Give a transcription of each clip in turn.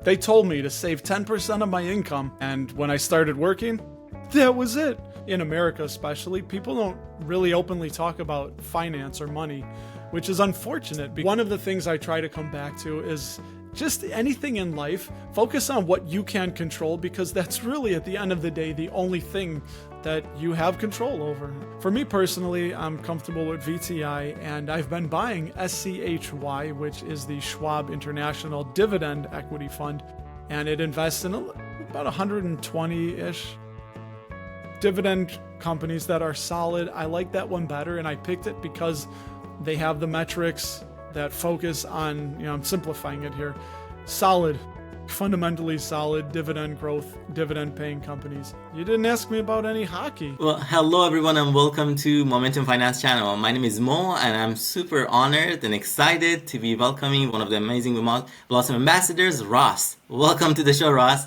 They told me to save 10% of my income, and when I started working, that was it. In America especially, people don't really openly talk about finance or money, which is unfortunate. One of the things I try to come back to is just anything in life, focus on what you can control, because that's really, at the end of the day, the only thing that you have control over. For me personally, I'm comfortable with VTI, and I've been buying SCHY, which is the Schwab International Dividend Equity Fund, and it invests in about 120-ish dividend companies that are solid. I like that one better, and I picked it because they have the metrics that focus on, I'm simplifying it here, solid, fundamentally solid dividend growth, dividend paying companies. You didn't ask me about any hockey. Well, hello everyone and welcome to Momentum Finance channel. My name is Mo and I'm super honored and excited to be welcoming one of the amazing Blossom ambassadors, Russ. Welcome to the show, Russ.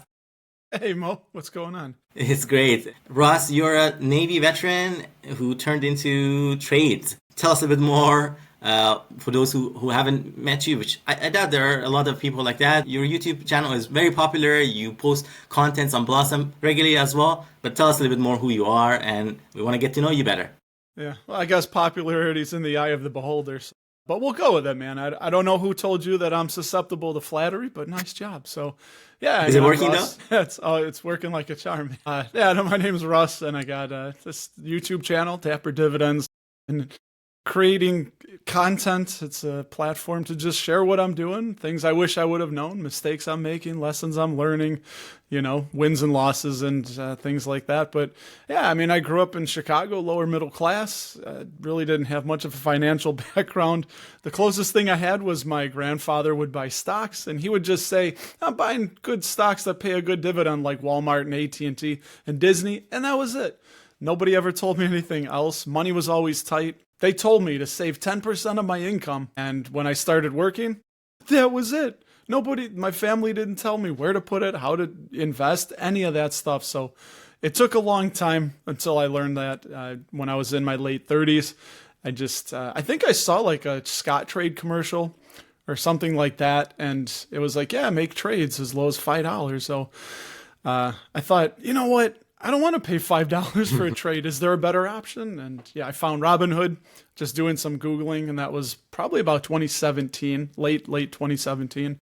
Hey Mo, what's going on? It's great. Russ, you're a Navy veteran who turned into trades. Tell us a bit more. For those who haven't met you, which I doubt there are a lot of people like that. Your YouTube channel is very popular. You post contents on Blossom regularly as well. But tell us a little bit more who you are, and we want to get to know you better. Yeah, well, I guess popularity's in the eye of the beholder. But we'll go with it, man. I don't know who told you that I'm susceptible to flattery, but nice job. So, yeah. Is it working Russ, though? It's working like a charm. My name's Russ, and I got this YouTube channel, Dapper Dividends, and creating content. It's a platform to just share what I'm doing, things I wish I would have known, mistakes I'm making, lessons I'm learning, wins and losses and things like that. But yeah, I grew up in Chicago, lower middle class, really didn't have much of a financial background. The closest thing I had was my grandfather would buy stocks, and he would just say, I'm buying good stocks that pay a good dividend, like Walmart and AT&T and Disney. And that was it. Nobody ever told me anything else. Money was always tight. They told me to save 10% of my income, and when I started working, that was it. My family didn't tell me where to put it, how to invest, any of that stuff. So it took a long time until I learned that. When I was in my late 30s, I think I saw like a Scottrade commercial or something like that, and it was like, yeah, make trades as low as $5. So I thought, you know what? I don't want to pay $5 for a trade. Is there a better option? And yeah, I found Robinhood, just doing some Googling, and that was probably about 2017, late 2017.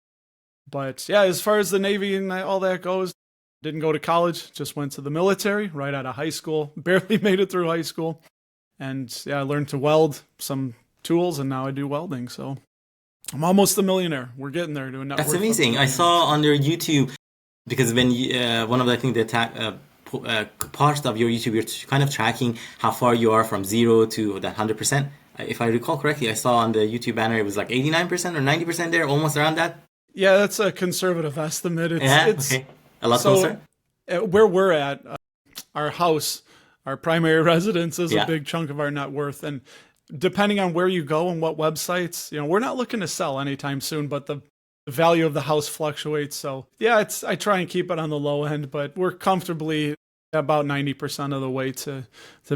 But yeah, as far as the Navy and all that goes, didn't go to college, just went to the military right out of high school, barely made it through high school. And yeah, I learned to weld some tools, and now I do welding. So I'm almost a millionaire. We're getting there to a net worth. That's amazing. I saw on your YouTube, because when one of the, I think the part of your YouTube, you're kind of tracking how far you are from 0 to that 100%. If I recall correctly, I saw on the YouTube banner it was like 89% or 90% there, almost around that. Yeah, that's a conservative estimate. It's okay. A lot closer. Where we're at, our house, our primary residence is a big chunk of our net worth, and depending on where you go and what websites, we're not looking to sell anytime soon, but the value of the house fluctuates. So yeah, I try and keep it on the low end, but we're comfortably about 90% of the way to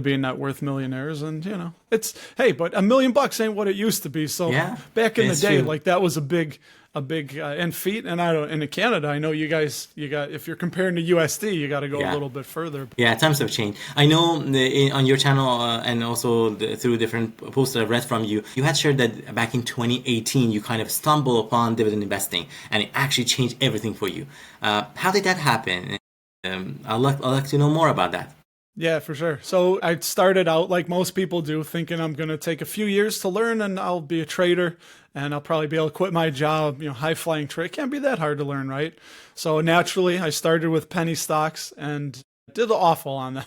being net worth millionaires. And but $1 million ain't what it used to be. So back in the day, like that was a big and feet. And in Canada, I know you guys, if you're comparing to USD, you got to go a little bit further. Yeah, times have changed. I know on your channel and also through different posts that I've read from you, you had shared that back in 2018, you kind of stumbled upon dividend investing and it actually changed everything for you. How did that happen? I'd like to know more about that. Yeah, for sure. So I started out like most people do, thinking I'm going to take a few years to learn and I'll be a trader and I'll probably be able to quit my job, high flying trade. Can't be that hard to learn, right? So naturally I started with penny stocks and did awful on them.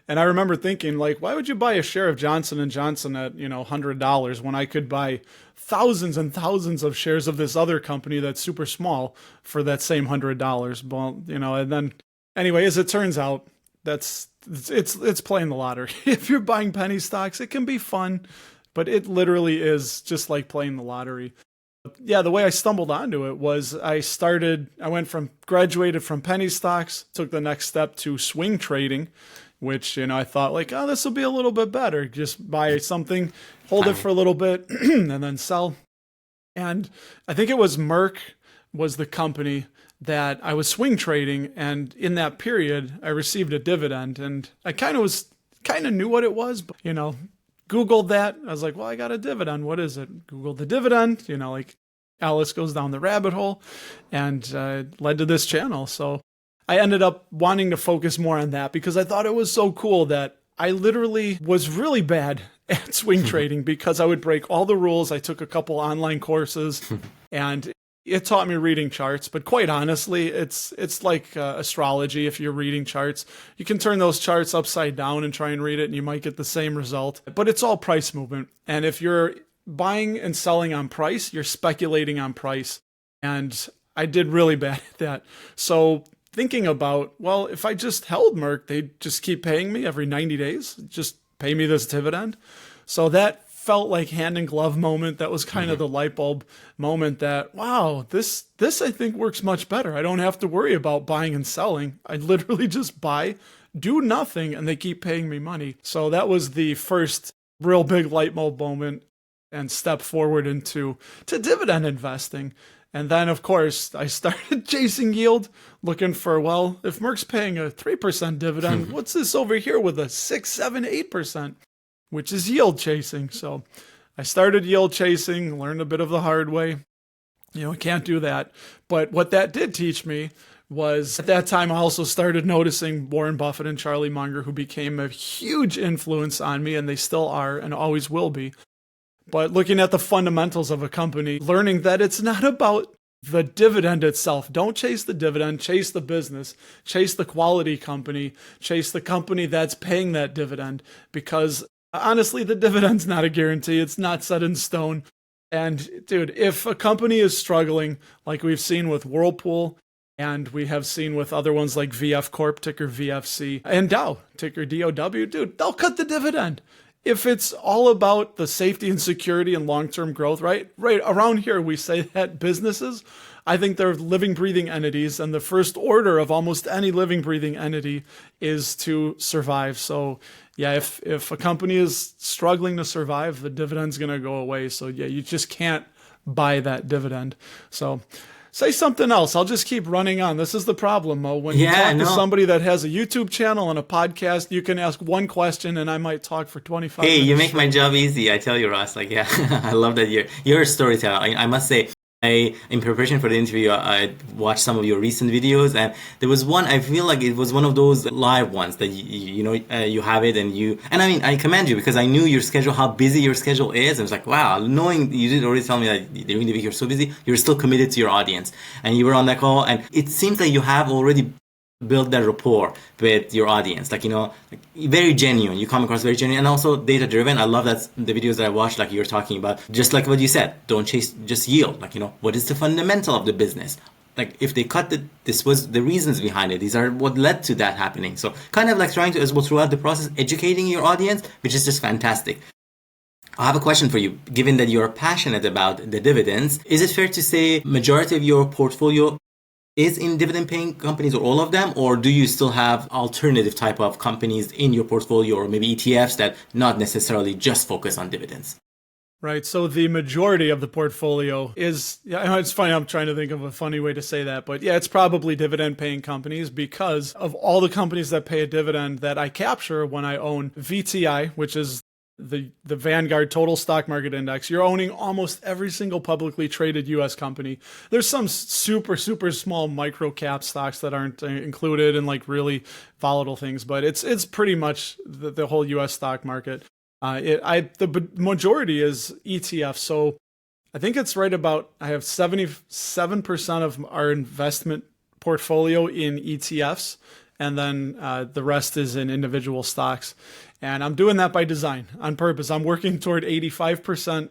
And I remember thinking, like, why would you buy a share of Johnson & Johnson at, $100 when I could buy thousands and thousands of shares of this other company that's super small for that same $100? Well, and then anyway, as it turns out, it's playing the lottery. If you're buying penny stocks, it can be fun, but it literally is just like playing the lottery. Yeah, the way I stumbled onto it was graduated from penny stocks, took the next step to swing trading, which, I thought like, oh, this will be a little bit better. Just buy something, hold it for a little bit, and then sell. And I think it was Merck was the company that I was swing trading, and in that period I received a dividend, and I kind of knew what it was, but Googled that. I was like, well, I got a dividend. What is it? Googled the dividend, like Alice goes down the rabbit hole, and led to this channel. So I ended up wanting to focus more on that because I thought it was so cool that I literally was really bad at swing trading because I would break all the rules. I took a couple online courses and it taught me reading charts, but quite honestly, it's like astrology. If you're reading charts, you can turn those charts upside down and try and read it and you might get the same result, but it's all price movement. And if you're buying and selling on price, you're speculating on price. And I did really bad at that. So thinking about, well, if I just held Merck, they'd just keep paying me every 90 days, just pay me this dividend. So that felt like hand in glove moment. That was kind of the light bulb moment that, wow, this I think works much better. I don't have to worry about buying and selling. I literally just buy, do nothing, and they keep paying me money. So that was the first real big light bulb moment and step forward into dividend investing. And then, of course, I started chasing yield, looking for, well, if Merck's paying a 3% dividend, what's this over here with a 6, 7, 8%, which is yield chasing. So I started yield chasing, learned a bit of the hard way. Can't do that. But what that did teach me was at that time, I also started noticing Warren Buffett and Charlie Munger, who became a huge influence on me, and they still are and always will be. But looking at the fundamentals of a company, learning that it's not about the dividend itself. Don't chase the dividend, chase the business, chase the quality company, chase the company that's paying that dividend. Because honestly, the dividend's not a guarantee. It's not set in stone. And dude, if a company is struggling, like we've seen with Whirlpool, and we have seen with other ones like VF Corp, ticker VFC, and Dow, ticker DOW, dude, they'll cut the dividend. If it's all about the safety and security and long-term growth, right around here, we say that businesses, I think they're living, breathing entities. And the first order of almost any living, breathing entity is to survive. So yeah, if a company is struggling to survive, the dividend's going to go away. So yeah, you just can't buy that dividend. So say something else. I'll just keep running on. This is the problem, Mo. When you talk to somebody that has a YouTube channel and a podcast, you can ask one question and I might talk for 25 minutes. Hey, you make my job easy. I tell you, Russ. I love that you're a storyteller. I must say, in preparation for the interview, I watched some of your recent videos, and there was one, I feel like it was one of those live ones that you have it, and I mean, I commend you because I knew your schedule, how busy your schedule is. I was like, wow, knowing you did already tell me that during the week you're so busy, you're still committed to your audience, and you were on that call, and it seems like you have already build that rapport with your audience, very genuine. You come across very genuine and also data driven. I love that the videos that I watched, like you're talking about, just like what you said, don't chase, just yield. What is the fundamental of the business? If they cut this was the reasons behind it. These are what led to that happening. So kind of trying to, as well, throughout the process, educating your audience, which is just fantastic. I have a question for you. Given that you're passionate about the dividends, is it fair to say majority of your portfolio is in dividend paying companies, or all of them, or do you still have alternative type of companies in your portfolio, or maybe ETFs that not necessarily just focus on dividends? Right. So the majority of the portfolio is, it's funny, I'm trying to think of a funny way to say that, but yeah, it's probably dividend paying companies because of all the companies that pay a dividend that I capture when I own VTI, which is the Vanguard Total Stock Market Index. You're owning almost every single publicly traded U.S. company. There's some super, super small micro cap stocks that aren't included in really volatile things, but it's pretty much the whole U.S. stock market. The majority is ETF. So I think it's right about, I have 77% of our investment portfolio in ETFs, and then the rest is in individual stocks. And I'm doing that by design, on purpose. I'm working toward 85%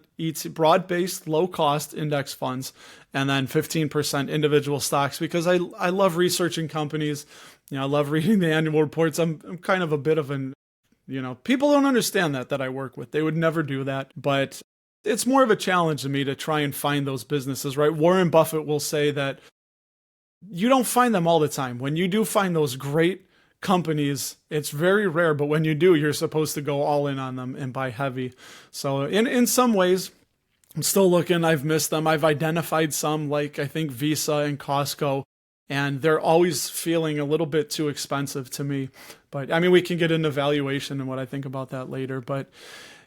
broad-based, low-cost index funds, and then 15% individual stocks, because I love researching companies. I love reading the annual reports. I'm kind of a bit of an, people don't understand that I work with. They would never do that. But it's more of a challenge to me to try and find those businesses, right? Warren Buffett will say that you don't find them all the time. When you do find those great companies, it's very rare, but when you do, you're supposed to go all in on them and buy heavy. So in some ways, I'm still looking. I've missed them. I've identified some, like I think Visa and Costco and they're always feeling a little bit too expensive to me. But I mean, we can get into valuation and what I think about that later. But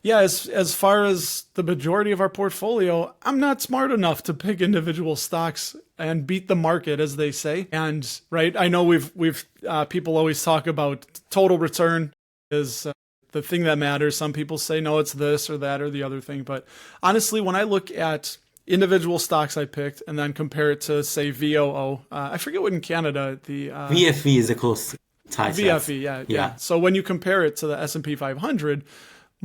yeah, as far as the majority of our portfolio, I'm not smart enough to pick individual stocks and beat the market, as they say. And right, I know we've people always talk about total return is the thing that matters. Some people say no, it's this or that or the other thing. But honestly, when I look at individual stocks I picked and then compare it to say VOO, I forget what in Canada the VFE is a close tie. VFE, yeah. So when you compare it to the S&P 500.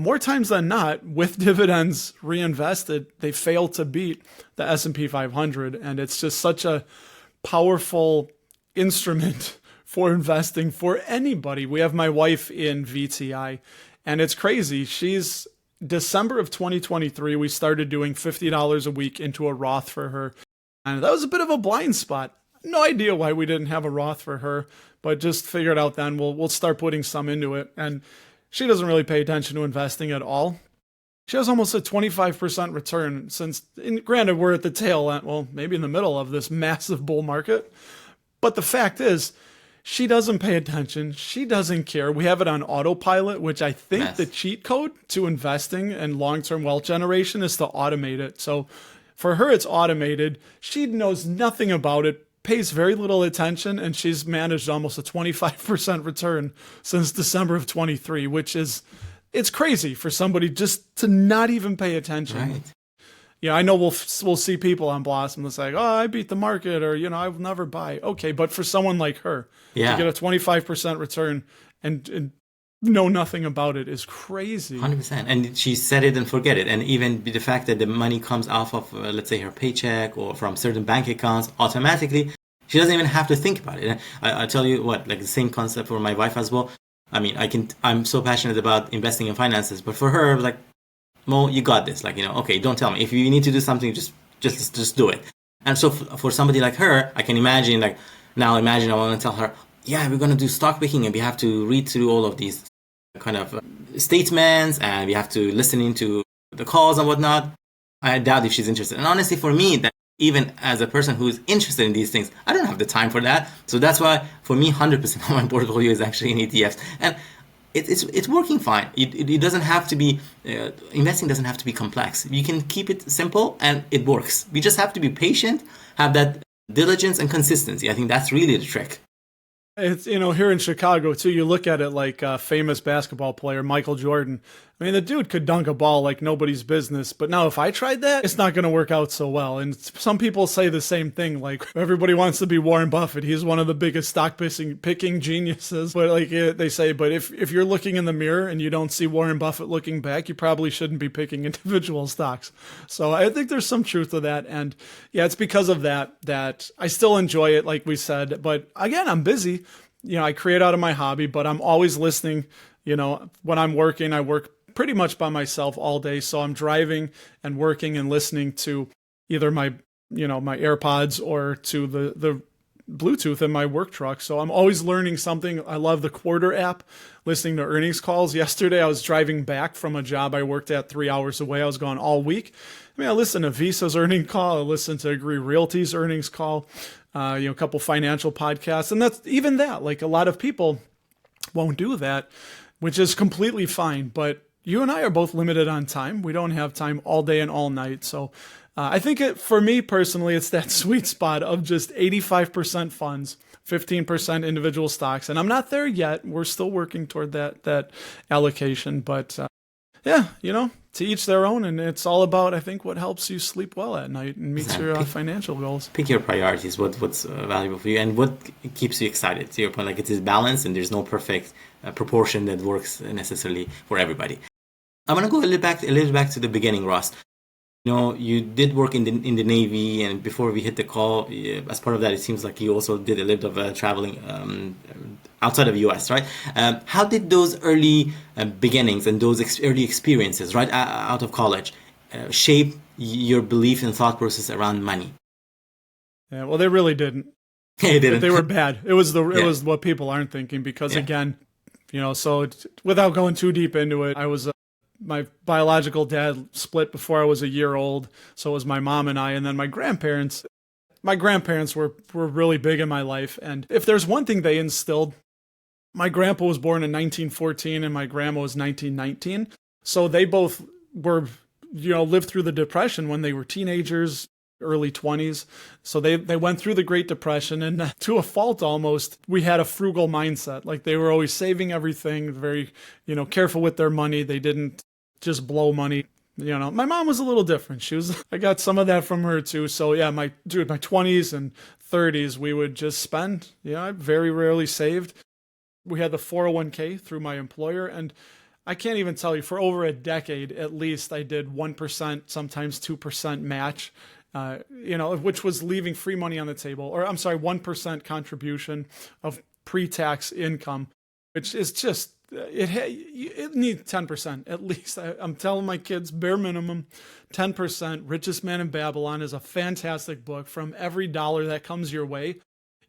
More times than not, with dividends reinvested, they fail to beat the S&P 500, and it's just such a powerful instrument for investing for anybody. We have my wife in VTI, and it's crazy. She's December of 2023, we started doing $50 a week into a Roth for her, and that was a bit of a blind spot. No idea why we didn't have a Roth for her, but just figured out then we'll start putting some into it. And she doesn't really pay attention to investing at all. She has almost a 25% return since, granted, we're at the tail end, well, maybe in the middle of this massive bull market. But the fact is, she doesn't pay attention. She doesn't care. We have it on autopilot, which I think the cheat code to investing and long-term wealth generation is to automate it. So for her, it's automated. She knows nothing about it, pays very little attention, and she's managed almost a 25% return since December of 23, which is, it's crazy for somebody just to not even pay attention. Right. Yeah, I know we'll see people on Blossom that's like, oh, I beat the market, or, I will never buy. Okay, but for someone like her, to get a 25% return and know nothing about it is crazy. 100%. And she set it and forget it. And even the fact that the money comes off of, let's say, her paycheck or from certain bank accounts automatically, she doesn't even have to think about it. I tell you what, like the same concept for my wife as well. I mean, I'm so passionate about investing in finances, but for her, like, Mo, you got this. Like, okay, don't tell me. If you need to do something, just do it. And so for somebody like her, I can imagine, like, I want to tell her, yeah, we're going to do stock picking and we have to read through all of these kind of statements and we have to listen into the calls and whatnot. I doubt if she's interested. And honestly, for me, that even as a person who's interested in these things, I don't have the time for that. So that's why, for me, 100% of my portfolio is actually in ETFs. And it's working fine. It doesn't have to be, investing doesn't have to be complex. You can keep it simple and it works. We just have to be patient, have that diligence and consistency. I think that's really the trick. It's, here in Chicago too, you look at it like a famous basketball player, Michael Jordan. I mean, the dude could dunk a ball like nobody's business, but now if I tried that, it's not going to work out so well. And some people say the same thing, like everybody wants to be Warren Buffett. He's one of the biggest stock picking geniuses. But like they say, but if you're looking in the mirror and you don't see Warren Buffett looking back, you probably shouldn't be picking individual stocks. So I think there's some truth to that. And yeah, it's because of that I still enjoy it, like we said. But again, I'm busy. I create out of my hobby, but I'm always listening. When I'm working, I work pretty much by myself all day. So I'm driving and working and listening to either my AirPods or to the Bluetooth in my work truck. So I'm always learning something. I love the Quarter app, listening to earnings calls. Yesterday, I was driving back from a job I worked at 3 hours away. I was gone all week. I listened to Visa's earnings call. I listened to Agree Realty's earnings call, a couple financial podcasts. And that's even that, like a lot of people won't do that, which is completely fine. But you and I are both limited on time. We don't have time all day and all night. So I think for me personally, it's that sweet spot of just 85% funds, 15% individual stocks. And I'm not there yet. We're still working toward that allocation. But to each their own. And it's all about, I think, what helps you sleep well at night and meets your financial goals. Pick your priorities, what's valuable for you and what keeps you excited. To your point, like it is balanced and there's no perfect proportion that works necessarily for everybody. I'm going to go a little back to the beginning, Russ. You did work in the Navy, and before we hit the call, as part of that, it seems like you also did a little bit of traveling outside of the U.S., right? How did those early beginnings and those early experiences, right, out of college, shape your belief and thought process around money? Yeah, well, they really didn't. They didn't. They were bad. It was was what people aren't thinking because again, so without going too deep into it, I was. My biological dad split before I was a year old, so it was my mom and I, and then my grandparents my grandparents were really big in my life. And if there's one thing they instilled, my grandpa was born in 1914 and my grandma was 1919. So they both were, lived through the Depression when they were teenagers, early 20s. So they went through the Great Depression, and to a fault almost, we had a frugal mindset. Like they were always saving everything, very, careful with their money. They didn't just blow money. My mom was a little different. I got some of that from her too. So yeah, my 20s and 30s, we would just spend. I very rarely saved. We had the 401k through my employer, and I can't even tell you, for over a decade at least, I did 1%, sometimes 2% match, which was leaving free money on the table, or I'm sorry, 1% contribution of pre-tax income, which is just, it needs 10% at least. I'm telling my kids, bare minimum, 10%. Richest Man in Babylon is a fantastic book. From every dollar that comes your way,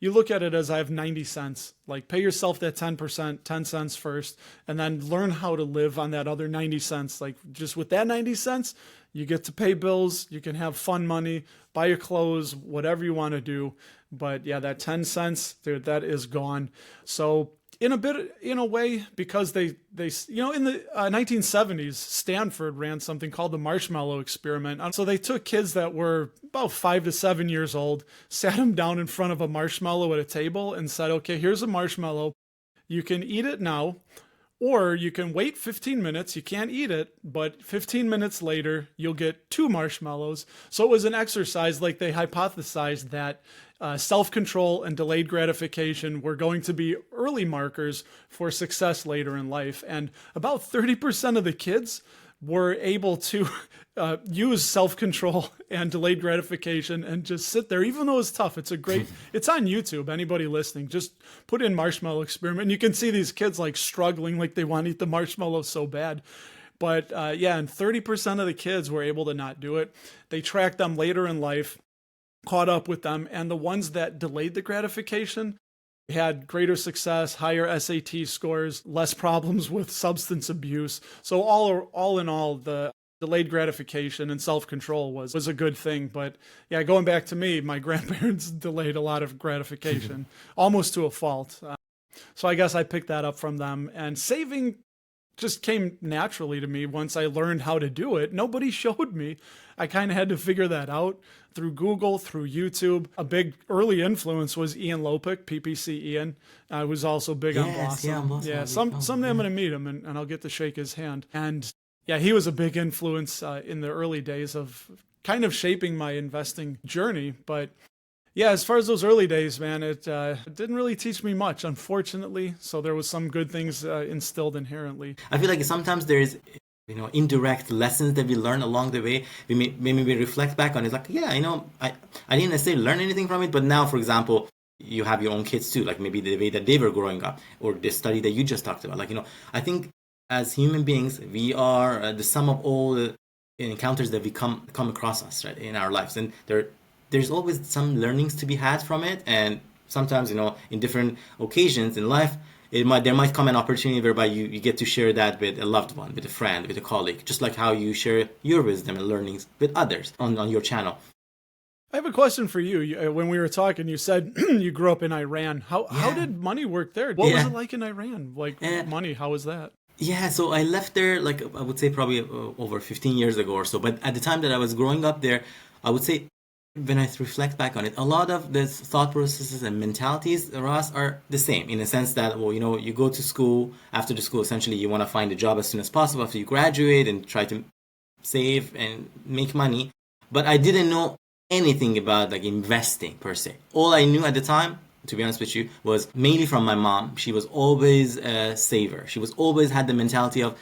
you look at it as I have 90 cents. Like pay yourself that 10%, 10 cents first, and then learn how to live on that other 90 cents. Like just with that 90 cents, you get to pay bills, you can have fun money, buy your clothes, whatever you want to do. But yeah, that 10 cents, dude, that is gone. So in a way, because they in the 1970s, Stanford ran something called the marshmallow experiment. So they took kids that were about 5 to 7 years old, sat them down in front of a marshmallow at a table and said, okay, here's a marshmallow. You can eat it now, or you can wait 15 minutes. You can't eat it, but 15 minutes later, you'll get 2 marshmallows. So it was an exercise, like they hypothesized that self-control and delayed gratification were going to be early markers for success later in life. And about 30% of the kids were able to use self-control and delayed gratification and just sit there, even though it's tough. It's on YouTube. Anybody listening, just put in marshmallow experiment, and you can see these kids like struggling, like they want to eat the marshmallow so bad. But and 30% of the kids were able to not do it. They tracked them later in life, caught up with them, and the ones that delayed the gratification had greater success, higher SAT scores, less problems with substance abuse. So all in all, the delayed gratification and self-control was a good thing. But yeah, going back to me, my grandparents delayed a lot of gratification, almost to a fault. So I guess I picked that up from them. And saving just came naturally to me once I learned how to do it. Nobody showed me. I kind of had to figure that out through Google, through YouTube. A big early influence was Ian Lopic, PPC Ian, who's also big on Blossom. Yeah, someday I'm going to meet him and I'll get to shake his hand. And yeah, he was a big influence in the early days of kind of shaping my investing journey. But yeah, as far as those early days, man, it didn't really teach me much, unfortunately. So there was some good things instilled inherently. I feel like sometimes there's indirect lessons that we learn along the way. Maybe we reflect back on it, like, yeah, I didn't necessarily learn anything from it, but now, for example, you have your own kids too, like maybe the way that they were growing up, or the study that you just talked about. Like, I think as human beings, we are the sum of all the encounters that we come across us, right, in our lives, and there's always some learnings to be had from it. And sometimes, in different occasions in life, there might come an opportunity whereby you get to share that with a loved one, with a friend, with a colleague, just like how you share your wisdom and learnings with others on your channel. I have a question for you. When we were talking, you said you grew up in Iran. How did money work there? What was it like in Iran? Like money, how was that? Yeah, so I left there, like I would say probably over 15 years ago or so. But at the time that I was growing up there, I would say, when I reflect back on it, a lot of the thought processes and mentalities, Ross, are the same, in a sense that, you go to school. After the school, essentially, you want to find a job as soon as possible after you graduate and try to save and make money. But I didn't know anything about like investing per se. All I knew at the time, to be honest with you, was mainly from my mom. She was always a saver. She was always had the mentality of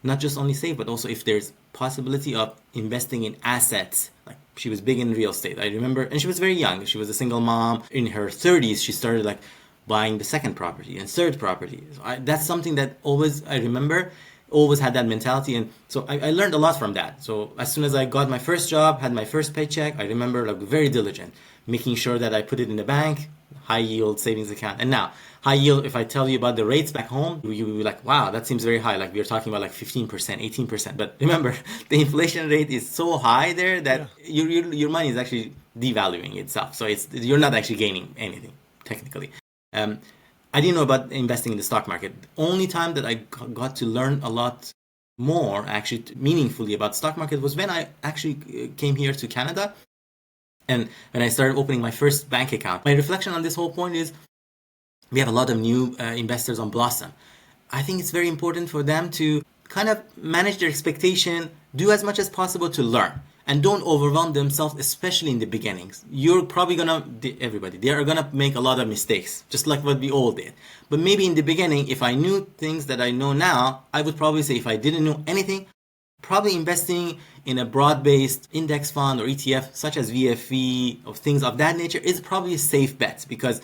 not just only save, but also if there's possibility of investing in assets. Like, she was big in real estate, I remember, and she was very young. She was a single mom. In her 30s, she started like buying the second property and third property. So that's something that I remember, always had that mentality. And so I learned a lot from that. So as soon as I got my first job, had my first paycheck, I remember like very diligent, making sure that I put it in the bank, high yield savings account. And now, high yield, if I tell you about the rates back home, you will be like, wow, that seems very high. Like, we're talking about like 15%, 18%. But remember, the inflation rate is so high there that your money is actually devaluing itself. So you're not actually gaining anything technically. I didn't know about investing in the stock market. The only time that I got to learn a lot more actually meaningfully about stock market was when I actually came here to Canada, and when I started opening my first bank account. My reflection on this whole point is we have a lot of new investors on Blossom. I think it's very important for them to kind of manage their expectation, do as much as possible to learn, and don't overwhelm themselves, especially in the beginnings. You're probably they are gonna make a lot of mistakes, just like what we all did. But maybe in the beginning, if I knew things that I know now, I would probably say if I didn't know anything, probably investing in a broad-based index fund or ETF, such as VFV, or things of that nature, is probably a safe bet, because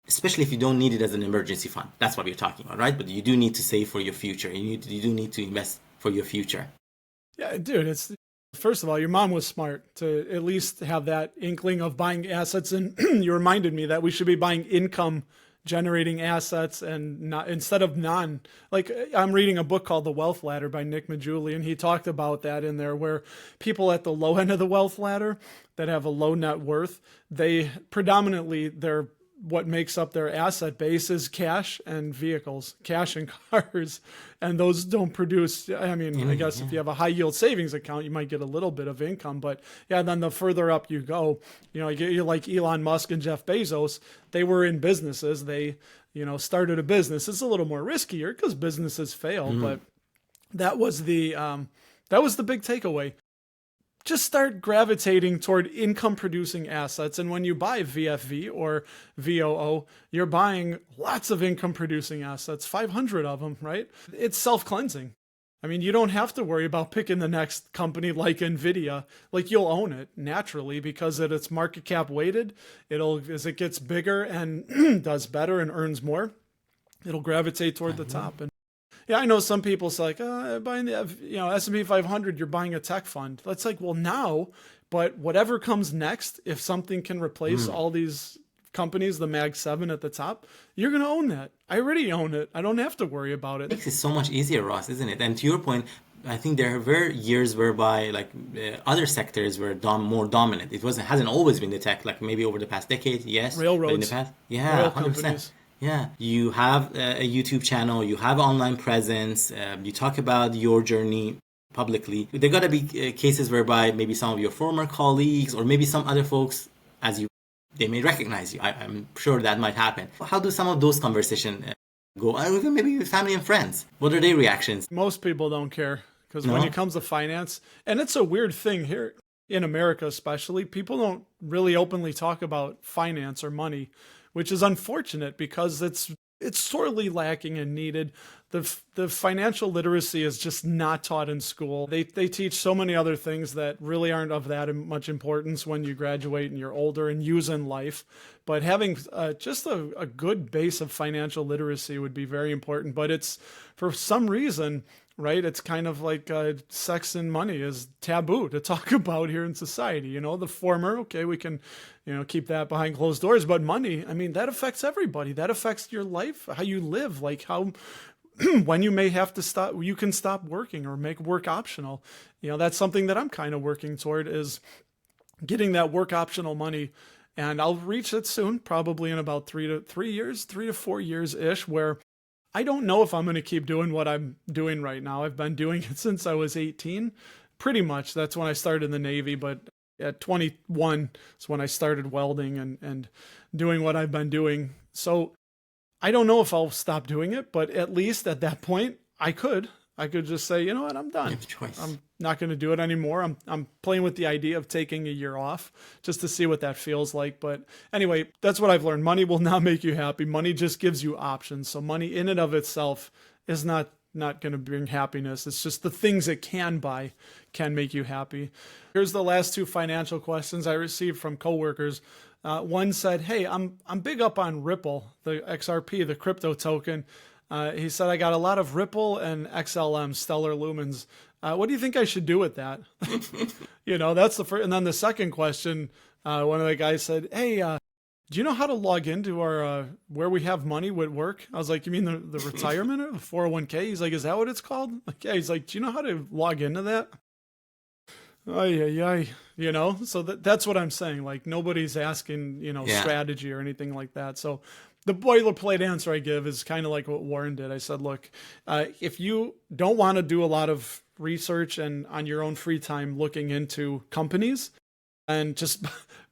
especially if you don't need it as an emergency fund. That's what we're talking about, right? But you do need to save for your future. You do need to invest for your future. Yeah, dude, first of all, your mom was smart to at least have that inkling of buying assets. And you reminded me that we should be buying income generating assets and not instead of like I'm reading a book called The Wealth Ladder by Nick Majuli, and he talked about that in there, where people at the low end of the wealth ladder that have a low net worth, they predominantly what makes up their asset base is cash and vehicles, cash and cars. And those don't produce, I mean, I guess if you have a high yield savings account, you might get a little bit of income, but yeah, then the further up you go, you're like Elon Musk and Jeff Bezos, they were in businesses. They, started a business. It's a little more riskier because businesses fail, but that was the big takeaway. Just start gravitating toward income producing assets. And when you buy VFV or VOO, you're buying lots of income producing assets, 500 of them, right? It's self-cleansing. I mean, you don't have to worry about picking the next company like Nvidia. Like, you'll own it naturally because it's market cap weighted. As it gets bigger and does better and earns more, it'll gravitate toward the top. And yeah, I know some people say like, buying the S&P 500, you're buying a tech fund. That's like, well, now, but whatever comes next, if something can replace all these companies, the Mag 7 at the top, you're going to own that. I already own it. I don't have to worry about it. It makes it so much easier, Ross, isn't it? And to your point, I think there were years whereby other sectors were more dominant. Hasn't always been the tech, like maybe over the past decade, yes. Railroads. But in the past, yeah, 100%. Companies. Yeah, you have a YouTube channel, you have online presence, you talk about your journey publicly. There got to be cases whereby maybe some of your former colleagues or maybe some other folks, they may recognize you. I'm sure that might happen. How do some of those conversations go? Or even maybe with family and friends. What are their reactions? Most people don't care because when it comes to finance, and it's a weird thing here in America especially, people don't really openly talk about finance or money, which is unfortunate because it's sorely lacking and needed. The financial literacy is just not taught in school. They teach so many other things that really aren't of that much importance when you graduate and you're older and use in life. But having just a good base of financial literacy would be very important. But it's, for some reason, right, it's kind of like sex and money is taboo to talk about here in society. The former, okay, we can, keep that behind closed doors. But money, I mean, that affects everybody. That affects your life, how you live, like how when you may have to stop, you can stop working or make work optional. That's something that I'm kind of working toward, is getting that work optional money. And I'll reach it soon, probably in about 3 to 4 years ish, where I don't know if I'm going to keep doing what I'm doing right now. I've been doing it since I was 18, pretty much. That's when I started in the Navy. But at 21 is when I started welding and doing what I've been doing. So I don't know if I'll stop doing it, but at least at that point, I could just say, you know what, I'm done. You have a choice. I'm not going to do it anymore. I'm playing with the idea of taking a year off just to see what that feels like. But anyway, that's what I've learned. Money will not make you happy. Money just gives you options. So money in and of itself is not going to bring happiness. It's just the things it can buy can make you happy. Here's the last 2 financial questions I received from coworkers. One said, hey, I'm big up on Ripple, the XRP, the crypto token. He said, I got a lot of Ripple and XLM, Stellar Lumens. What do you think I should do with that? That's the first. And then the second question, one of the guys said, hey, do you know how to log into our where we have money with work? I was like, you mean the retirement or the 401k? He's like, is that what it's called? Like, yeah. He's like, do you know how to log into that? Ay, ay, ay. So that's what I'm saying. Like nobody's asking, Yeah. strategy or anything like that. So the boilerplate answer I give is kind of like what Warren did. I said, look, if you don't want to do a lot of research and on your own free time looking into companies, and just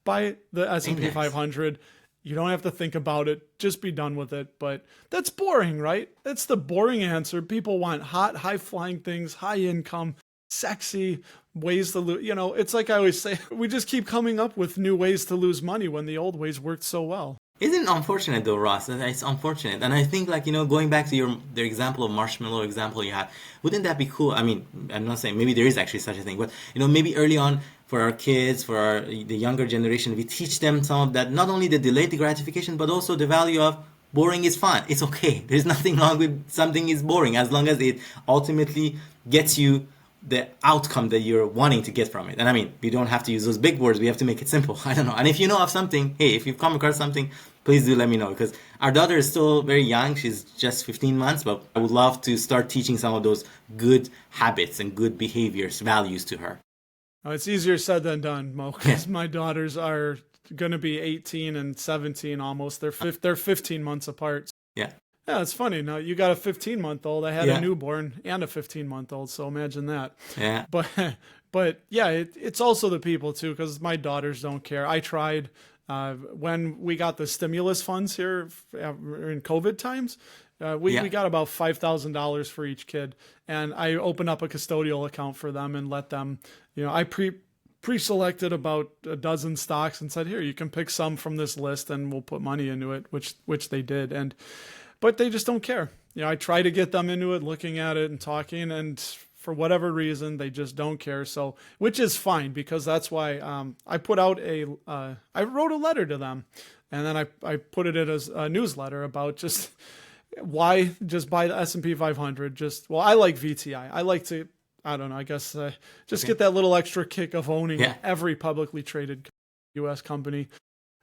buy the S&P Index. 500. You don't have to think about it. Just be done with it. But that's boring, right? That's the boring answer. People want hot, high flying things, high income, sexy ways to lose. It's like I always say, we just keep coming up with new ways to lose money when the old ways worked so well. Isn't it unfortunate though, Ross? It's unfortunate, and I think like going back to the example of marshmallow example you had, wouldn't that be cool? I mean, I'm not saying maybe there is actually such a thing, but maybe early on for our kids, for the younger generation, we teach them some of that, not only the delayed gratification, but also the value of boring is fun. It's okay. There's nothing wrong with something is boring as long as it ultimately gets you the outcome that you're wanting to get from it. And I mean, we don't have to use those big words. We have to make it simple. I don't know. And if you know of something, hey, if you've come across something, please do let me know because our daughter is still very young. She's just 15 months, but I would love to start teaching some of those good habits and good behaviors, values to her. Oh, it's easier said than done, Mo, because my daughters are going to be 18 and 17 almost. They're 15 months apart. Yeah. Yeah, it's funny. Now you got a 15-month-old. I had Yeah. a newborn and a 15-month-old, so imagine that. Yeah. But yeah, it's also the people too, because my daughters don't care. I tried when we got the stimulus funds here in COVID times. We got about $5,000 for each kid, and I opened up a custodial account for them and let them. I pre-selected about a dozen stocks and said, here, you can pick some from this list, and we'll put money into it, which they did, but they just don't care. I try to get them into it, looking at it and talking, and for whatever reason, they just don't care. So, which is fine because that's why I put out I wrote a letter to them, and then I put it in as a newsletter about just why just buy the S&P 500. I like VTI. I like to, I don't know, I guess just get that little extra kick of owning every publicly traded U.S. company.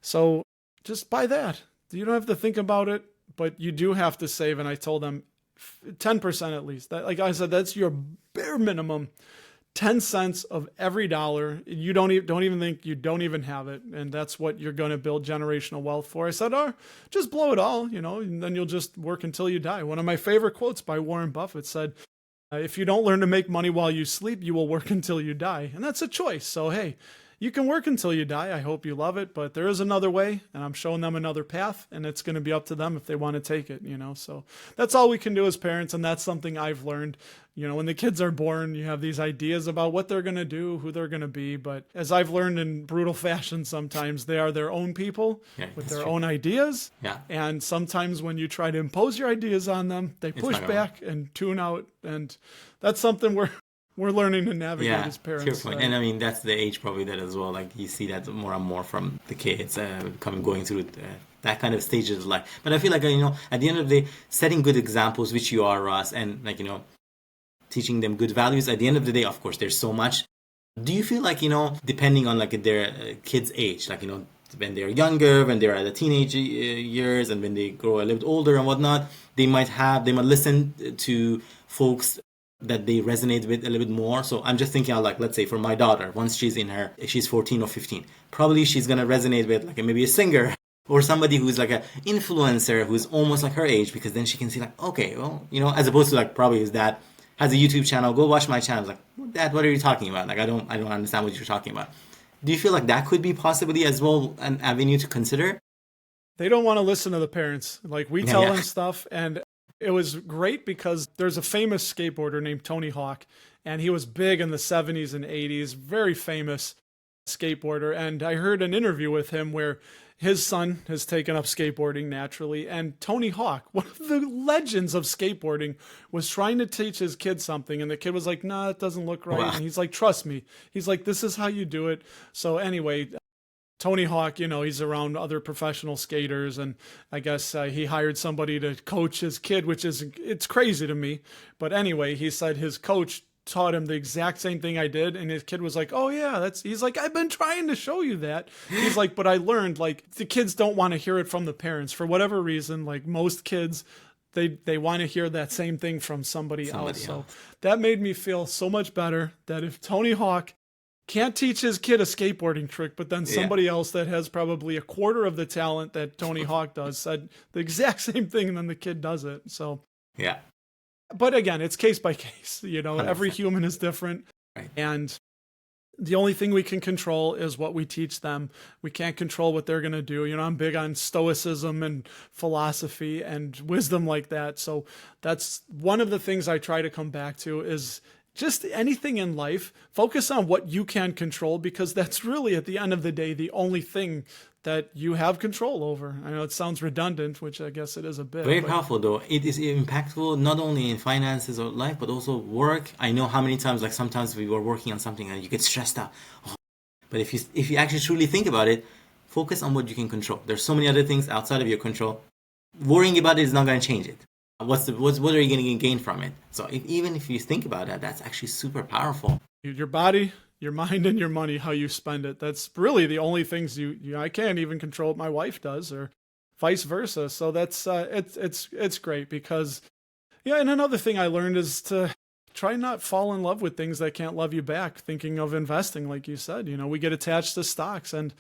So just buy that. You don't have to think about it. But you do have to save, and I told them 10% at least. That, like I said, that's your bare minimum. 10 cents of every dollar. You don't even think you don't even have it, and that's what you're going to build generational wealth for. I said, just blow it all, and then you'll just work until you die. One of my favorite quotes by Warren Buffett said, "If you don't learn to make money while you sleep, you will work until you die," and that's a choice. So hey. You can work until you die. I hope you love it, but there is another way, and I'm showing them another path, and it's going to be up to them if they want to take it, So that's all we can do as parents, and that's something I've learned. When the kids are born, you have these ideas about what they're going to do, who they're going to be, but as I've learned in brutal fashion sometimes, they are their own people with their own ideas, and sometimes when you try to impose your ideas on them, they push back and tune out, and that's something we're learning to navigate as parents. To your point. And I mean, that's the age probably that as well. Like you see that more and more from the kids going through that kind of stages of life. But I feel like, at the end of the day, setting good examples, which you are, Ross, and teaching them good values. At the end of the day, of course, there's so much. Do you feel like, depending on like their kids' age, like, when they're younger, when they're at the teenage years, and when they grow a little bit older and whatnot, they might listen to folks that they resonate with a little bit more. So I'm just thinking, like, let's say for my daughter, once she's 14 or 15, probably she's gonna resonate with like maybe a singer or somebody who's like an influencer who's almost like her age, because then she can see like, okay, well, as opposed to like probably his dad has a YouTube channel, go watch my channel. Like, Dad, what are you talking about? Like, I don't understand what you're talking about. Do you feel like that could be possibly as well an avenue to consider? They don't want to listen to the parents. Like we tell them stuff, and it was great because there's a famous skateboarder named Tony Hawk, and he was big in the 70s and 80s, very famous skateboarder. And I heard an interview with him where his son has taken up skateboarding naturally, and Tony Hawk, one of the legends of skateboarding, was trying to teach his kid something, and the kid was like, nah, it doesn't look right. Wow. And he's like, trust me. He's like, this is how you do it. So anyway, Tony Hawk, he's around other professional skaters, and I guess he hired somebody to coach his kid, it's crazy to me. But anyway, he said his coach taught him the exact same thing I did, and his kid was like, oh yeah, he's like, I've been trying to show you that. He's like, but I learned, like, the kids don't want to hear it from the parents for whatever reason. Like most kids, they want to hear that same thing from somebody else. So that made me feel so much better that if Tony Hawk can't teach his kid a skateboarding trick, but then Yeah. somebody else that has probably a quarter of the talent that Tony Hawk does said the exact same thing, and then the kid does it. So, Yeah. but again, it's case by case. Every 100%. human is different, Right. and the only thing we can control is what we teach them. We can't control what they're going to do. I'm big on stoicism and philosophy and wisdom like that. So that's one of the things I try to come back to is just anything in life, focus on what you can control, because that's really, at the end of the day, the only thing that you have control over. I know it sounds redundant, which I guess it is a bit. Very but powerful though. It is impactful not only in finances or life, but also work. I know how many times, like sometimes we were working on something and you get stressed out. Oh. But if you actually truly think about it, focus on what you can control. There's so many other things outside of your control. Worrying about it is not going to change it. What are you going to gain from it? So even if you think about that, that's actually super powerful. Your body, your mind, and your money, how you spend it. That's really the only things I can't even control what my wife does, or vice versa. So that's it's great because, yeah. And another thing I learned is to try not fall in love with things that can't love you back. Thinking of investing, like you said, we get attached to stocks, and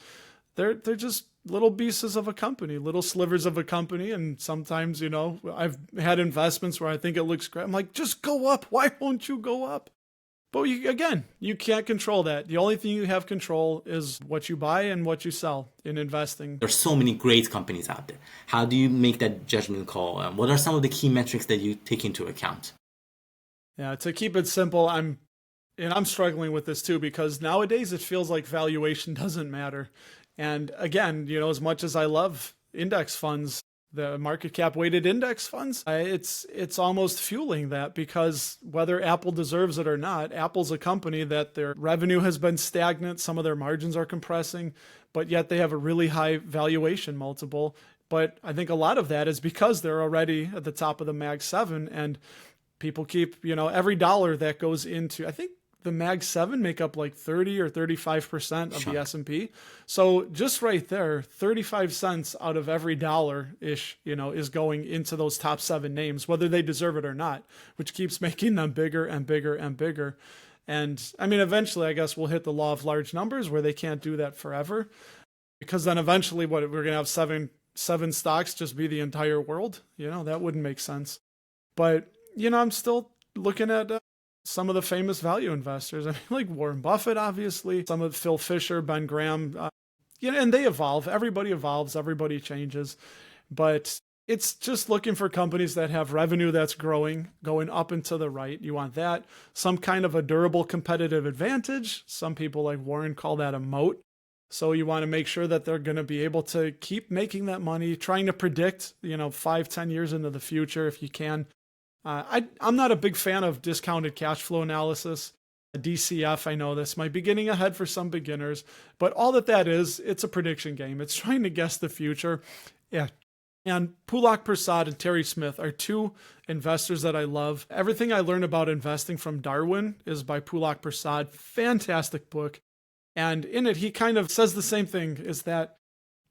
they're just little pieces of a company, little slivers of a company. And sometimes, I've had investments where I think it looks great. I'm like, just go up. Why won't you go up? But you can't control that. The only thing you have control is what you buy and what you sell in investing. There's so many great companies out there. How do you make that judgment call? What are some of the key metrics that you take into account? Yeah, to keep it simple, I'm struggling with this too, because nowadays it feels like valuation doesn't matter. And again, as much as I love index funds, the market cap weighted index funds, it's almost fueling that, because whether Apple deserves it or not, Apple's a company that their revenue has been stagnant. Some of their margins are compressing, but yet they have a really high valuation multiple. But I think a lot of that is because they're already at the top of the Mag 7, and people keep, every dollar that goes into, I think the Mag 7 make up like 30 or 35% of the S&P. So just right there, 35 cents out of every dollar-ish, is going into those top 7 names, whether they deserve it or not, which keeps making them bigger and bigger and bigger. And I mean, eventually, I guess we'll hit the law of large numbers where they can't do that forever, because then eventually we're going to have seven stocks just be the entire world. That wouldn't make sense. But, I'm still looking at some of the famous value investors. I mean, like Warren Buffett, obviously, some of Phil Fisher, Ben Graham, and they evolve. Everybody evolves, everybody changes. But it's just looking for companies that have revenue that's growing, going up and to the right. You want that. Some kind of a durable competitive advantage. Some people like Warren call that a moat. So you want to make sure that they're going to be able to keep making that money, trying to predict, 5-10 years into the future if you can. I'm not a big fan of discounted cash flow analysis. DCF, I know this might be getting ahead for some beginners, but all that is, it's a prediction game. It's trying to guess the future. Yeah. And Pulak Prasad and Terry Smith are 2 investors that I love. Everything I learned about investing from Darwin is by Pulak Prasad. Fantastic book. And in it, he kind of says the same thing, is that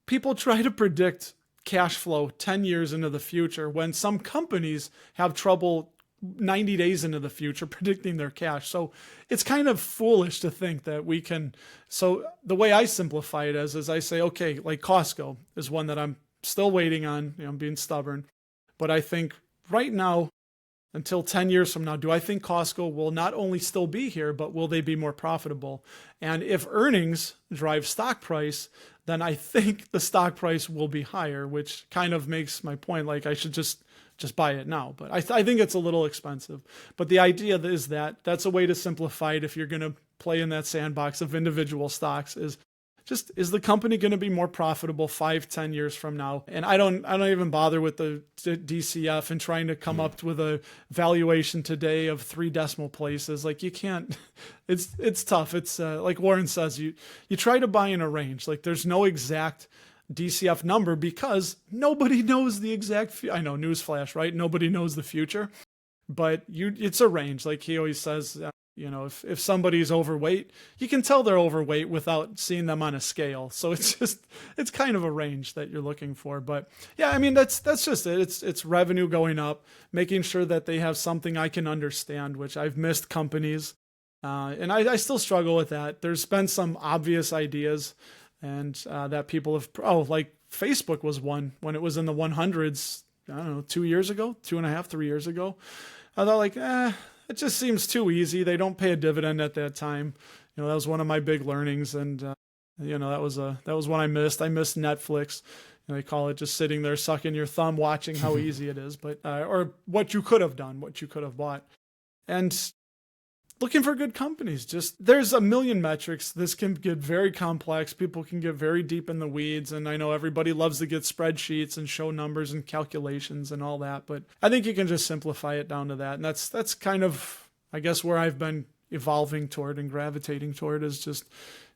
people try to predict cash flow 10 years into the future when some companies have trouble 90 days into the future predicting their cash. So it's kind of foolish to think that we can. So the way I simplify it is I say, okay, like Costco is one that I'm still waiting on. I'm being stubborn, but I think right now, until 10 years from now, do I think Costco will not only still be here, but will they be more profitable? And if earnings drive stock price, then I think the stock price will be higher, which kind of makes my point, like I should just buy it now. But I think it's a little expensive. But the idea is that that's a way to simplify it if you're going to play in that sandbox of individual stocks, is the company going to be more profitable 5-10 years from now? And I don't even bother with the DCF and trying to come up with a valuation today of 3 decimal places. Like you can't, it's tough. It's like Warren says, you try to buy in a range. Like there's no exact DCF number because nobody knows the exact, I know, newsflash, right? Nobody knows the future, but it's a range. Like he always says, if somebody's overweight, you can tell they're overweight without seeing them on a scale. So it's kind of a range that you're looking for. But yeah, I mean, that's just it. It's revenue going up, making sure that they have something I can understand, which I've missed companies And I still struggle with that. There's been some obvious ideas and that people have, like Facebook was one when it was in the 100s, I don't know, 2 years ago, 2.5, 3 years ago. I thought like, it just seems too easy. They don't pay a dividend at that time. That was one of my big learnings. And, that was one I missed. I missed Netflix. They call it just sitting there sucking your thumb, watching how easy it is, but or what you could have done, what you could have bought, and looking for good companies. Just there's a million metrics. This can get very complex. People can get very deep in the weeds, and I know everybody loves to get spreadsheets and show numbers and calculations and all that, but I think you can just simplify it down to that, and that's kind of, I guess, where I've been evolving toward and gravitating toward is just,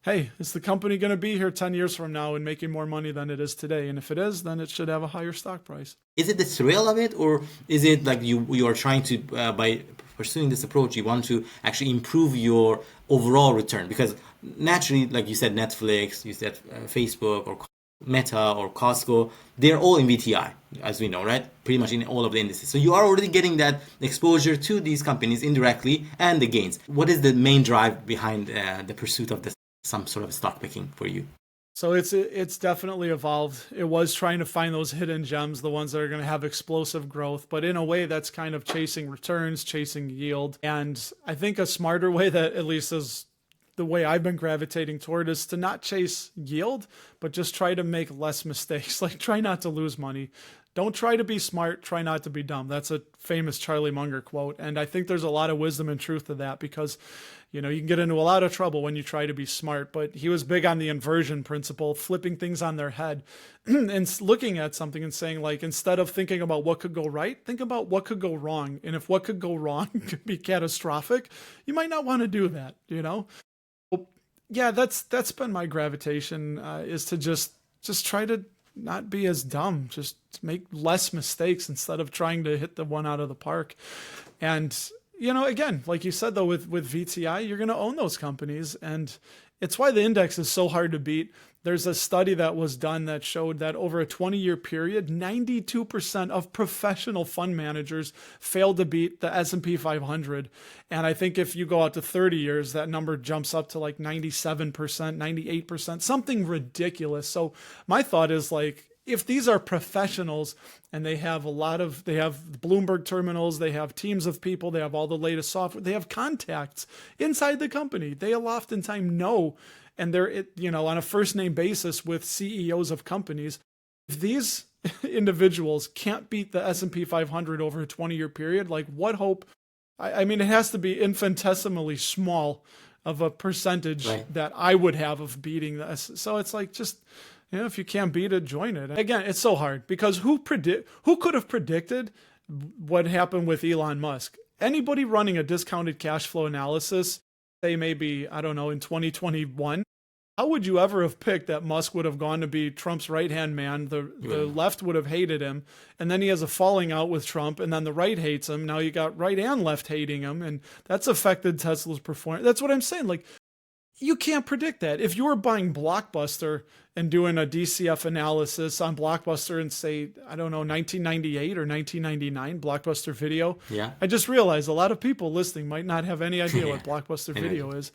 hey, is the company going to be here 10 years from now and making more money than it is today? And if it is, then it should have a higher stock price. Is it the thrill of it, or is it like you are trying to, by pursuing this approach, you want to actually improve your overall return? Because naturally, like you said, Netflix, you said Facebook or Meta or Costco, they're all in VTI, as we know, right? Pretty much in all of the indices. So you are already getting that exposure to these companies indirectly and the gains. What is the main drive behind the pursuit of some sort of stock picking for you? So it's definitely evolved. It was trying to find those hidden gems, the ones that are going to have explosive growth, but in a way that's kind of chasing returns, chasing yield. And I think a smarter way, that at least is the way I've been gravitating toward, is to not chase yield, but just try to make less mistakes. Like, try not to lose money. Don't try to be smart, try not to be dumb. That's a famous Charlie Munger quote. And I think there's a lot of wisdom and truth to that, because, you can get into a lot of trouble when you try to be smart. But he was big on the inversion principle, flipping things on their head and looking at something and saying, like, instead of thinking about what could go right, think about what could go wrong. And if what could go wrong could be catastrophic, you might not want to do that, Yeah, that's been my gravitation, is to just try to not be as dumb, just make less mistakes instead of trying to hit the one out of the park. And, again, like you said, though, with VTI, you're going to own those companies. And it's why the index is so hard to beat. There's a study that was done that showed that over a 20-year period, 92% of professional fund managers failed to beat the S&P 500. And I think if you go out to 30 years, that number jumps up to like 97%, 98%, something ridiculous. So my thought is, like, if these are professionals and they have Bloomberg terminals, they have teams of people, they have all the latest software, they have contacts inside the company, they'll oftentimes know, and they're, on a first name basis with CEOs of companies. If these individuals can't beat the S&P 500 over a 20-year period, like, what hope? I mean, it has to be infinitesimally small of a percentage that I would have of beating this. So it's like, just, if you can't beat it, join it. Again, it's so hard, because who could have predicted what happened with Elon Musk? Anybody running a discounted cash flow analysis, say maybe, I don't know, in 2021, how would you ever have picked that Musk would have gone to be Trump's right-hand man? The left would have hated him, and then he has a falling out with Trump, and then the right hates him. Now you got right and left hating him, and that's affected Tesla's performance. That's what I'm saying. Like, you can't predict that. If you were buying Blockbuster and doing a DCF analysis on Blockbuster in, say, I don't know, 1998 or 1999, Blockbuster Video. Yeah. I just realized a lot of people listening might not have any idea what Blockbuster Video is.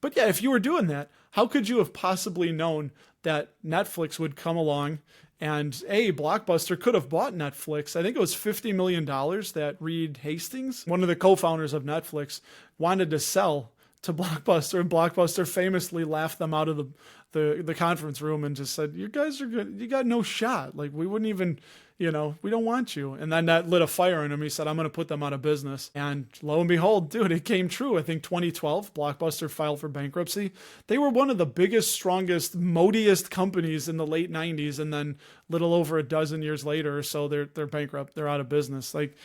But yeah, if you were doing that, how could you have possibly known that Netflix would come along and Blockbuster could have bought Netflix? I think it was $50 million that Reed Hastings, one of the co-founders of Netflix, wanted to sell to Blockbuster, and Blockbuster famously laughed them out of the conference room and just said, "You guys are good. You got no shot. Like, we wouldn't even, we don't want you." And then that lit a fire in him. He said, "I'm going to put them out of business." And lo and behold, dude, it came true. I think 2012, Blockbuster filed for bankruptcy. They were one of the biggest, strongest, moatiest companies in the late 90s. And then little over a dozen years later or so, they're bankrupt. They're out of business. Like,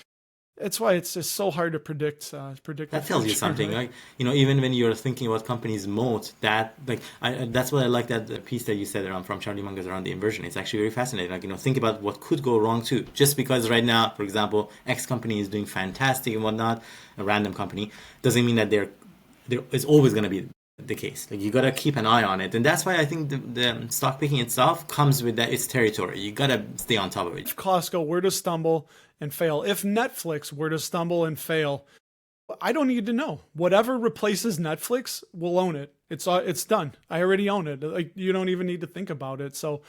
it's why it's just so hard to predict. That tells you something, right? Even when you're thinking about companies' moat, that's what I like, that piece that you said from Charlie Munger around the inversion. It's actually very fascinating. Like, think about what could go wrong too. Just because right now, for example, X company is doing fantastic and whatnot, a random company, doesn't mean that there is always going to be the case. Like, you got to keep an eye on it, and that's why I think the stock picking itself comes with its territory. You got to stay on top of it. If Costco were to stumble and fail, if Netflix were to stumble and fail, I don't need to know. Whatever replaces Netflix, we'll own it. It's done. I already own it. Like, you don't even need to think about it. So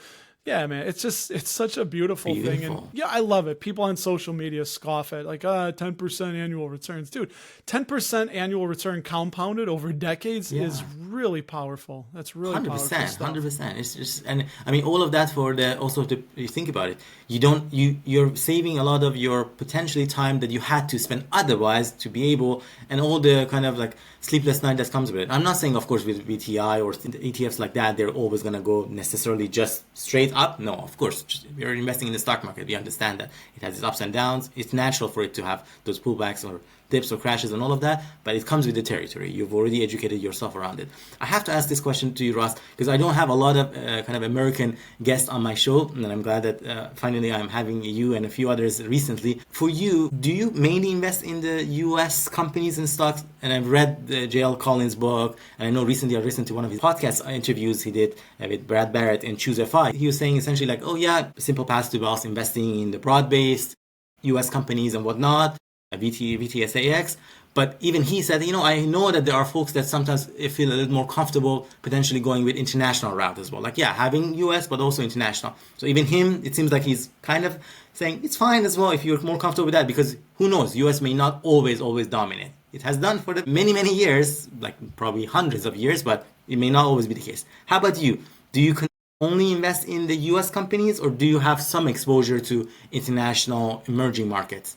yeah, man, it's such a beautiful thing. And Beautiful. yeah, I love it. People on social media scoff at like, 10% annual returns. Dude, 10% annual return compounded over decades is really powerful. That's really powerful 100%, stuff. 100%. It's just, and I mean, all of that for the, also to, you think about it, you're saving a lot of your potentially time that you had to spend otherwise to be able, and all the kind of like sleepless night that comes with it. I'm not saying, of course, with VTI or ETFs like that, they're always going to go necessarily just straight up. No, of course, we're investing in the stock market. We understand that it has its ups and downs. It's natural for it to have those pullbacks or dips or crashes and all of that, but it comes with the territory. You've already educated yourself around it. I have to ask this question to you, Russ, because I don't have a lot of kind of American guests on my show, and I'm glad that finally I'm having you and a few others recently. For you, do you mainly invest in the US companies and stocks? And I've read the J.L. Collins' book, and I know recently I listened to one of his podcast interviews he did with Brad Barrett and Choose FI. He was saying essentially like, oh yeah, simple path to wealth, investing in the broad-based US companies and whatnot, VTSAX. But even he said, I know that there are folks that sometimes feel a little more comfortable potentially going with international route as well. Like, yeah, having US, but also international. So even him, it seems like he's kind of saying it's fine as well if you're more comfortable with that, because who knows, US may not always dominate. It has done for the many, many years, like probably hundreds of years, but it may not always be the case. How about you? Do you only invest in the US companies, or do you have some exposure to international emerging markets?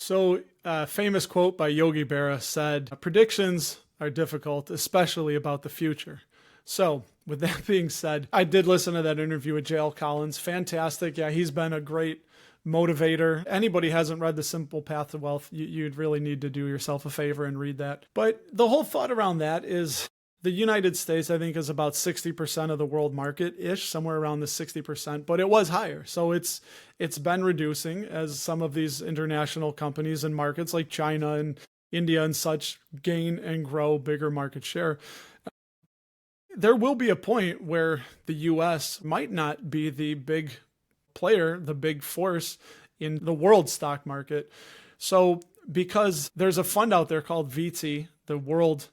So, famous quote by Yogi Berra said, predictions are difficult, especially about the future. So, with that being said, I did listen to that interview with J.L. Collins. Fantastic. Yeah, he's been a great motivator. Anybody hasn't read The Simple Path to Wealth, you'd really need to do yourself a favor and read that. But the whole thought around that is the United States, I think, is about 60% of the world market-ish, somewhere around the 60%, but it was higher. So it's been reducing as some of these international companies and markets like China and India and such gain and grow bigger market share. There will be a point where the US might not be the big player, the big force in the world stock market. So because there's a fund out there called VT, the world,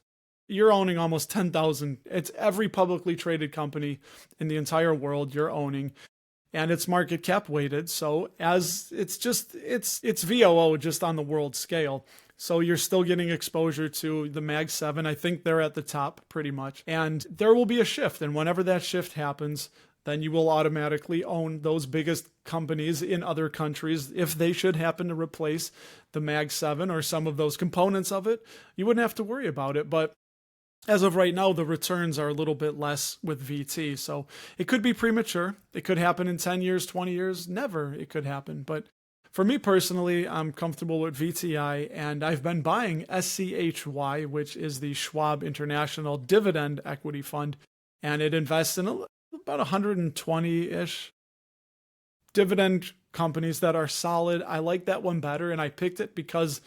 you're owning almost 10,000. It's every publicly traded company in the entire world you're owning, and it's market cap weighted. So as it's VOO just on the world scale. So you're still getting exposure to the Mag 7. I think they're at the top pretty much. And there will be a shift. And whenever that shift happens, then you will automatically own those biggest companies in other countries. If they should happen to replace the Mag 7 or some of those components of it, you wouldn't have to worry about it. But as of right now, the returns are a little bit less with VT. So it could be premature. It could happen in 10 years, 20 years. Never it could happen. But for me personally, I'm comfortable with VTI, and I've been buying SCHY, which is the Schwab International Dividend Equity Fund, and it invests in about 120-ish dividend companies that are solid. I like that one better, and I picked it because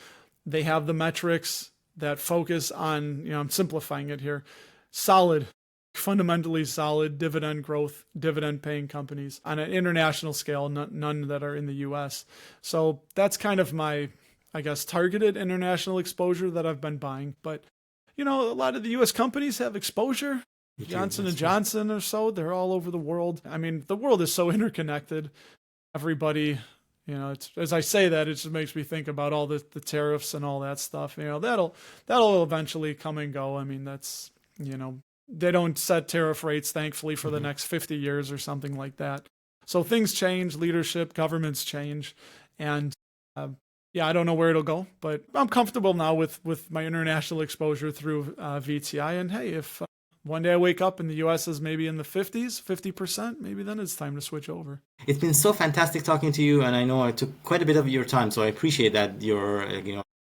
they have the metrics that focus on, I'm simplifying it here, solid, fundamentally solid dividend growth, dividend paying companies on an international scale, none that are in the US. So that's kind of my, I guess, targeted international exposure that I've been buying. But, a lot of the US companies have exposure. Johnson & Johnson or so, they're all over the world. I mean, the world is so interconnected. Everybody, it's, as I say that, it just makes me think about all the tariffs and all that stuff. That'll eventually come and go. I mean, that's, they don't set tariff rates, thankfully, for the next 50 years or something like that. So things change, leadership, governments change. And I don't know where it'll go, but I'm comfortable now with my international exposure through VTI. And hey, if one day I wake up and the US is maybe in the 50%, maybe then it's time to switch over. It's been so fantastic talking to you, and I know I took quite a bit of your time, so I appreciate that you're,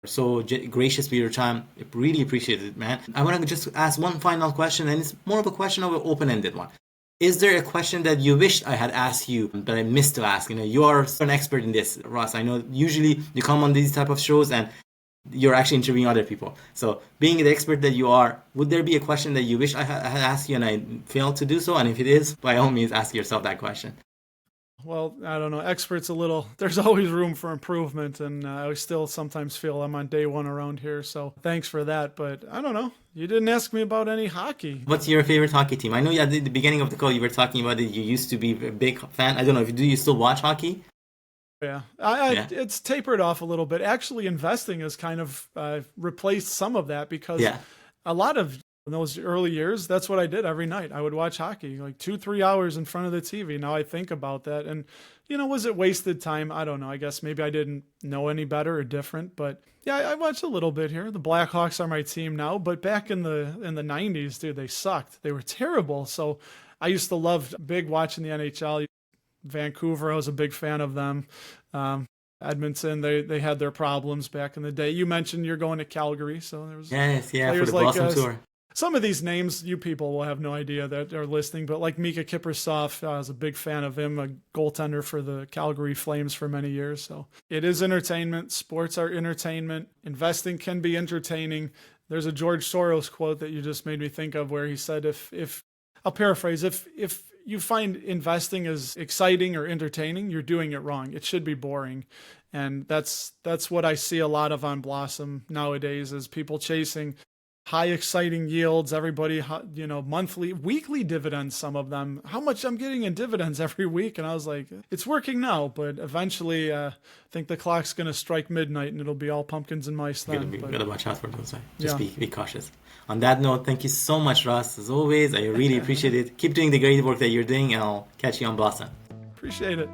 so gracious with your time. I really appreciate it, man. I want to just ask one final question, and it's more of a question of an open-ended one. Is there a question that you wished I had asked you that I missed to ask? You are an expert in this, Russ. I know usually you come on these type of shows and you're actually interviewing other people. So being the expert that you are, would there be a question that you wish I had asked you and I failed to do so? And if it is, by all means, ask yourself that question. Well, I don't know. Experts a little, there's always room for improvement. And I still sometimes feel I'm on day one around here. So thanks for that. But I don't know. You didn't ask me about any hockey. What's your favorite hockey team? I know at the beginning of the call you were talking about it. You used to be a big fan. I don't know if you still watch hockey? Yeah, Yeah. it's tapered off a little bit. Actually, investing has kind of replaced some of that because Yeah. a lot of in those early years, that's what I did every night. I would watch hockey, like 2-3 hours in front of the TV. Now I think about that, and was it wasted time? I don't know. I guess maybe I didn't know any better or different, but yeah, I watched a little bit here. The Blackhawks are my team now, but back in the '90s, dude, they sucked. They were terrible. So I used to love big watching the NHL. Vancouver, I was a big fan of them. Edmonton, they had their problems back in the day. You mentioned you're going to Calgary, so there was Yes, yeah, for players the like Blossom Tour. some of these names you people will have no idea that are listening, but like Mika Kiprusoff, I was a big fan of him, a goaltender for the Calgary Flames for many years. So it is entertainment. Sports are entertainment. Investing can be entertaining. There's a George Soros quote that you just made me think of where he said, if I'll paraphrase, if you find investing as exciting or entertaining, you're doing it wrong. It should be boring. And that's what I see a lot of on Blossom nowadays is people chasing high exciting yields, everybody, monthly, weekly dividends, some of them, how much I'm getting in dividends every week. And I was like, it's working now, but eventually I think the clock's going to strike midnight and it'll be all pumpkins and mice then. Gotta watch out for those. Just be cautious. On that note, thank you so much, Russ. As always, I really appreciate it. Keep doing the great work that you're doing, and I'll catch you on Blossom. Appreciate it.